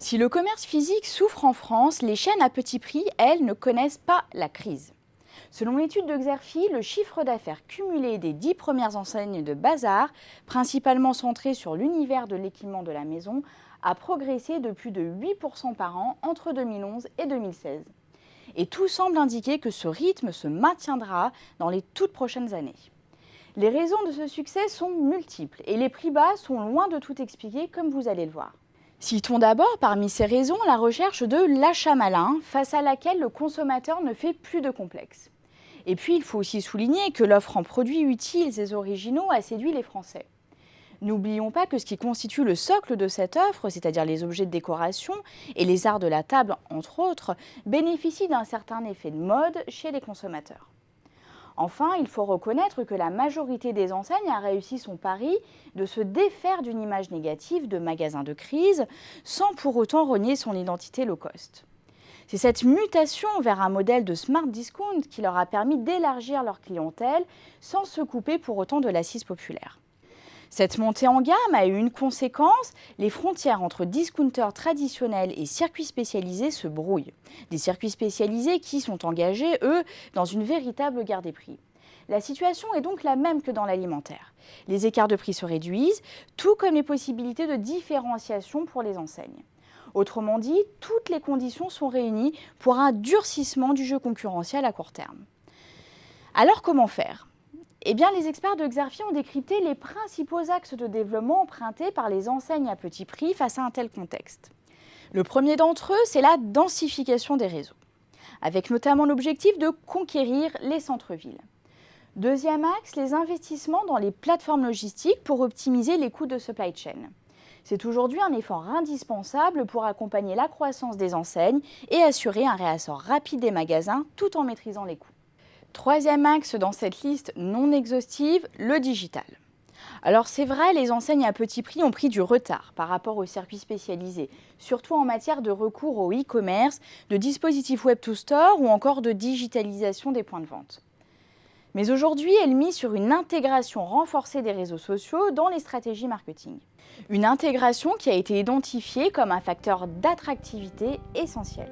Si le commerce physique souffre en France, les chaînes à petit prix, elles, ne connaissent pas la crise. Selon l'étude de Xerfi, le chiffre d'affaires cumulé des 10 premières enseignes de bazar, principalement centrées sur l'univers de l'équipement de la maison, a progressé de plus de 8% par an entre 2011 et 2016. Et tout semble indiquer que ce rythme se maintiendra dans les toutes prochaines années. Les raisons de ce succès sont multiples et les prix bas sont loin de tout expliquer comme vous allez le voir. Citons d'abord parmi ces raisons la recherche de l'achat malin, face à laquelle le consommateur ne fait plus de complexe. Et puis il faut aussi souligner que l'offre en produits utiles et originaux a séduit les Français. N'oublions pas que ce qui constitue le socle de cette offre, c'est-à-dire les objets de décoration et les arts de la table entre autres, bénéficie d'un certain effet de mode chez les consommateurs. Enfin, il faut reconnaître que la majorité des enseignes a réussi son pari de se défaire d'une image négative de magasin de crise sans pour autant renier son identité low cost. C'est cette mutation vers un modèle de smart discount qui leur a permis d'élargir leur clientèle sans se couper pour autant de l'assise populaire. Cette montée en gamme a eu une conséquence, les frontières entre discounters traditionnels et circuits spécialisés se brouillent. Des circuits spécialisés qui sont engagés, eux, dans une véritable guerre des prix. La situation est donc la même que dans l'alimentaire. Les écarts de prix se réduisent, tout comme les possibilités de différenciation pour les enseignes. Autrement dit, toutes les conditions sont réunies pour un durcissement du jeu concurrentiel à court terme. Alors comment faire ? Eh bien, les experts de Xerfi ont décrypté les principaux axes de développement empruntés par les enseignes à petit prix face à un tel contexte. Le premier d'entre eux, c'est la densification des réseaux, avec notamment l'objectif de conquérir les centres-villes. Deuxième axe, les investissements dans les plateformes logistiques pour optimiser les coûts de supply chain. C'est aujourd'hui un effort indispensable pour accompagner la croissance des enseignes et assurer un réassort rapide des magasins tout en maîtrisant les coûts. Troisième axe dans cette liste non exhaustive, le digital. Alors c'est vrai, les enseignes à petit prix ont pris du retard par rapport aux circuits spécialisés, surtout en matière de recours au e-commerce, de dispositifs web to store ou encore de digitalisation des points de vente. Mais aujourd'hui, elles misent sur une intégration renforcée des réseaux sociaux dans les stratégies marketing. Une intégration qui a été identifiée comme un facteur d'attractivité essentiel.